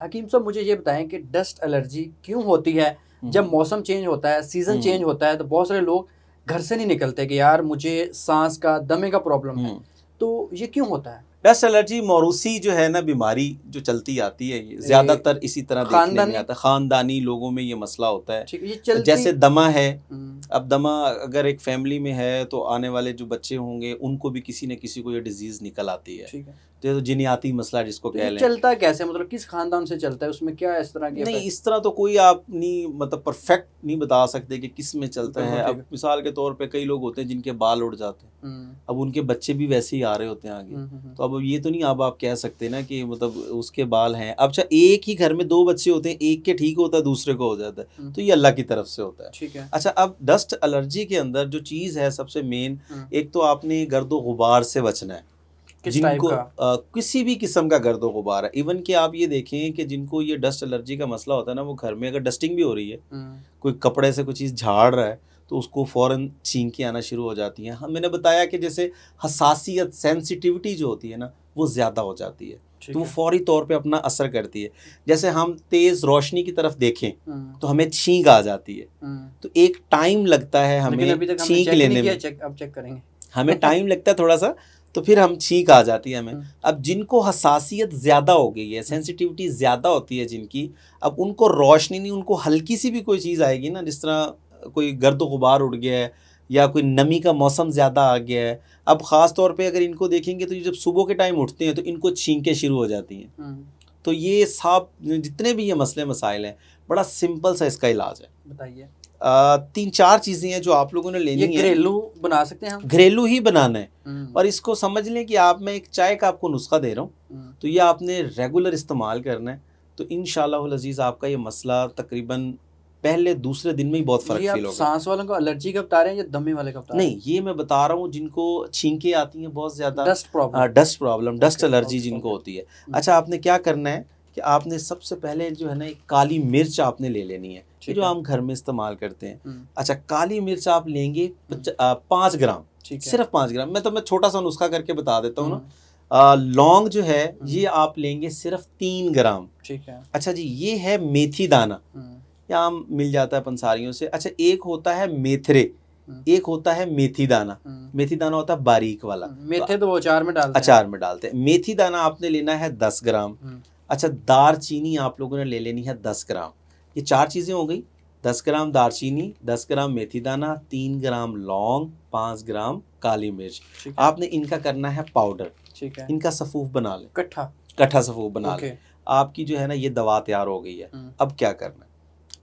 हकीम साहब मुझे ये बताएं कि डस्ट एलर्जी क्यों होती है। जब मौसम चेंज होता है, सीज़न चेंज होता है, तो बहुत सारे लोग घर से नहीं निकलते कि यार मुझे सांस का, दमे का प्रॉब्लम है। तो ये क्यों होता है? डस्ट एलर्जी मौरूसी जो है ना बीमारी जो चलती आती है, ये ज़्यादातर इसी तरह देखने में आता है। ख़ानदानी लोगों में ये मसला होता है। ठीक है, ये चलती जैसे दमा है, अब दमा अगर एक फैमिली में है तो आने वाले जो बच्चे होंगे उनको भी किसी न किसी को ये डिजीज़ निकल आती है। ठीक है, तो जिनियाती मसला जिसको तो कह ये लें। चलता कैसे, मतलब किस खानदान से चलता है, उसमें क्या इस तरह की नहीं, effect? इस तरह तो कोई आप नहीं मतलब परफेक्ट नहीं बता सकते कि किस में चलता है। बिल्कुल अब ठीक है। मिसाल के तौर पे कई लोग होते हैं जिनके बाल उड़ जाते हैं, अब उनके बच्चे भी वैसे ही आ रहे होते हैं आगे। तो अब ये तो नहीं अब आप कह सकते ना कि मतलब उसके बाल हैं। अब चाहे एक ही घर में दो बच्चे होते हैं, एक के ठीक होता है दूसरे को हो जाता है, तो ये अल्लाह की तरफ से होता है। ठीक है। अच्छा, अब डस्ट एलर्जी के अंदर जो चीज़ है सबसे मेन, एक तो आपने गर्दो गुबार से बचना है। किस टाइप जिनको का? किसी भी किस्म का गर्दो गुबार है, इवन कि आप ये देखें कि जिनको ये डस्ट एलर्जी का मसला होता है ना, वो घर में अगर डस्टिंग भी हो रही है, कोई कपड़े से कोई चीज़ झाड़ रहा है, तो उसको फ़ौरन छींकें आना शुरू हो जाती हैं। हम मैंने बताया कि जैसे हसासियत, सेंसिटिविटी जो होती है ना, वो ज़्यादा हो जाती है, तो वो फौरी तौर पे अपना असर करती है। जैसे हम तेज़ रोशनी की तरफ देखें तो हमें छींक आ जाती है, तो एक टाइम लगता है हमें अभी तक हमने छींक चेक नहीं लेने किया, में, अब चेक करेंगे। हमें टाइम लगता है थोड़ा सा, तो फिर हम छींक आ जाती है हमें। अब जिनको हसासियत ज़्यादा हो गई है, सेंसिटिविटी ज़्यादा होती है जिनकी, अब उनको रोशनी नहीं, उनको हल्की सी भी कोई चीज़ आएगी ना, जिस तरह कोई गर्द गुबार उड़ गया है या कोई नमी का मौसम ज़्यादा आ गया है, अब ख़ास तौर पे अगर इनको देखेंगे तो जब सुबह के टाइम उठते हैं तो इनको छींकें शुरू हो जाती हैं। तो ये सब जितने भी ये मसले मसाइल हैं, बड़ा सिंपल सा इसका इलाज है। बताइए। 3-4 चीज़ें हैं जो आप लोगों ने लेनी है। घरेलू बना सकते हैं हम? घरेलू ही बनाना है। और इसको समझ लें कि आप, मैं एक चाय का आपको नुस्खा दे रहा हूँ, तो ये आपने रेगुलर इस्तेमाल करना है, तो इंशाअल्लाह अज़ीज़ आपका ये मसला तकरीबन पहले दूसरे दिन में ही बहुत फ़र्क फील होगा। सांस वालों को एलर्जी का बता रहे हैं या दमे वाले का बता रहे हैं? नहीं, ये मैं बता रहा हूँ जिनको छींकें आती हैं बहुत ज़्यादा, डस्ट प्रॉब्लम, डस्ट एलर्जी जिनको होती है। अच्छा, आपने क्या करना है कि आपने सबसे पहले जो है ना, एक काली मिर्च आपने ले लेनी है, जो हम घर में इस्तेमाल करते हैं। अच्छा, काली मिर्च आप लेंगे 5 ग्राम, सिर्फ 5 ग्राम। मैं छोटा सा नुस्खा करके बता देता हूँ ना। लौंग जो है ये आप लेंगे सिर्फ 3 ग्राम। ठीक है। अच्छा जी, ये है मेथी दाना, यहाँ मिल जाता है पंसारियों से। अच्छा, एक होता है मेथरे, एक होता है मेथी दाना। मेथी दाना होता है बारीक वाला, मेथे तो वो अचार में डालते हैं। अचार में डालते हैं। मेथी दाना आपने लेना है 10 ग्राम। अच्छा, दारचीनी आप लोगों ने ले लेनी है 10 ग्राम। ये 4 चीज़ें हो गई। 10 ग्राम दारचीनी, 10 ग्राम मेथी दाना, 3 ग्राम लौंग, 5 ग्राम काली मिर्च। आपने इनका करना है पाउडर। ठीक है। इनका सफ़ूफ बना लें, कट्ठा सफ़ूफ बना लें। आपकी जो है ना ये दवा तैयार हो गई है। अब क्या करना है?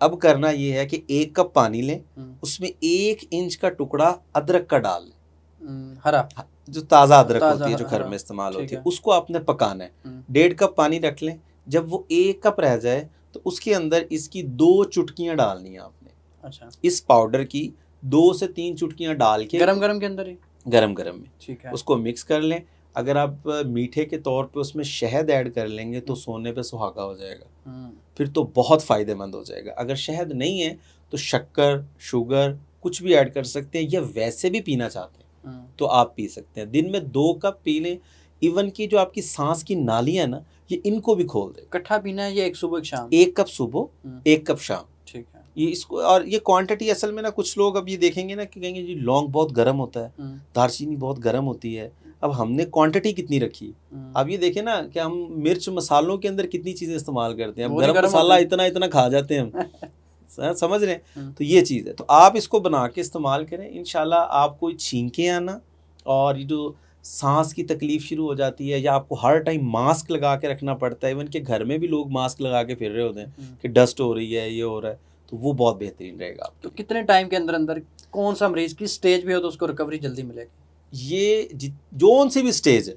अब करना ये है कि 1 कप पानी लें, उसमें 1 इंच का टुकड़ा अदरक का डाल लें, हरा, जो ताज़ा अदरक होती है जो घर में इस्तेमाल होती है, उसको आपने पकाना है। 1.5 कप पानी रख लें। जब वो 1 कप रह जाए तो उसके अंदर इसकी 2 चुटकियाँ डालनी है आपने। अच्छा, इस पाउडर की 2 से 3 चुटकियाँ डाल के गरम गरम के अंदर ही, गरम में, ठीक है, उसको मिक्स कर लें। अगर आप मीठे के तौर पे उसमें शहद ऐड कर लेंगे तो सोने पे सुहागा हो जाएगा, फिर तो बहुत फ़ायदेमंद हो जाएगा। अगर शहद नहीं है तो शक्कर, शुगर कुछ भी ऐड कर सकते हैं, या वैसे भी पीना चाहते हैं तो आप पी सकते हैं। दिन में 2 कप पी लें। इवन की जो आपकी सांस की नालियाँ ना, ये इनको भी खोल दे। इकट्ठा पीना है या एक सुबह एक शाम? 1 कप सुबह, 1 कप शाम। ठीक है। ये इसको, और ये क्वांटिटी असल में ना, कुछ लोग अब ये देखेंगे ना कि कहेंगे जी लौंग बहुत गर्म होता है, दालचीनी बहुत गर्म होती है। अब हमने क्वांटिटी कितनी रखी? अब ये देखें ना कि हम मिर्च मसालों के अंदर कितनी चीज़ें इस्तेमाल करते हैं। अब गरम मसाला इतना इतना खा जाते हैं हम समझ रहे हैं? तो ये चीज़ है, तो आप इसको बना के इस्तेमाल करें, इंशाल्लाह आपको छींकें आना और ये जो सांस की तकलीफ़ शुरू हो जाती है, या आपको हर टाइम मास्क लगा के रखना पड़ता है, इवन कि घर में भी लोग मास्क लगा के फिर रहे होते हैं कि डस्ट हो रही है, ये हो रहा है, तो वो बहुत बेहतरीन रहेगा। तो कितने टाइम के अंदर अंदर कौन सा मरीज़ किस स्टेज पे हो तो उसको रिकवरी जल्दी मिलेगी? ये जोन सी भी स्टेज है,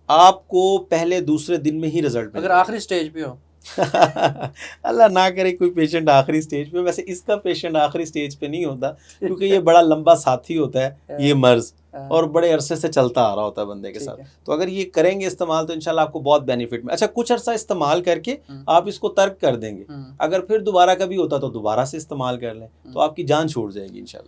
आपको पहले दूसरे दिन में ही रिजल्ट मिलेगा। अगर आखिरी स्टेज पे हो अल्लाह ना करे कोई पेशेंट आखिरी स्टेज पे, वैसे इसका पेशेंट आखिरी स्टेज पे नहीं होता, क्योंकि ये बड़ा लंबा साथी होता है ये मर्ज, और बड़े अरसे से चलता आ रहा होता है बंदे के साथ। तो अगर ये करेंगे इस्तेमाल तो इंशाल्लाह आपको बहुत बेनिफिट में। अच्छा, कुछ अरसा इस्तेमाल करके आप इसको तर्क कर देंगे, अगर फिर दोबारा कभी होता तो दोबारा से इस्तेमाल कर लें, तो आपकी जान छूट जाएगी इंशाल्लाह।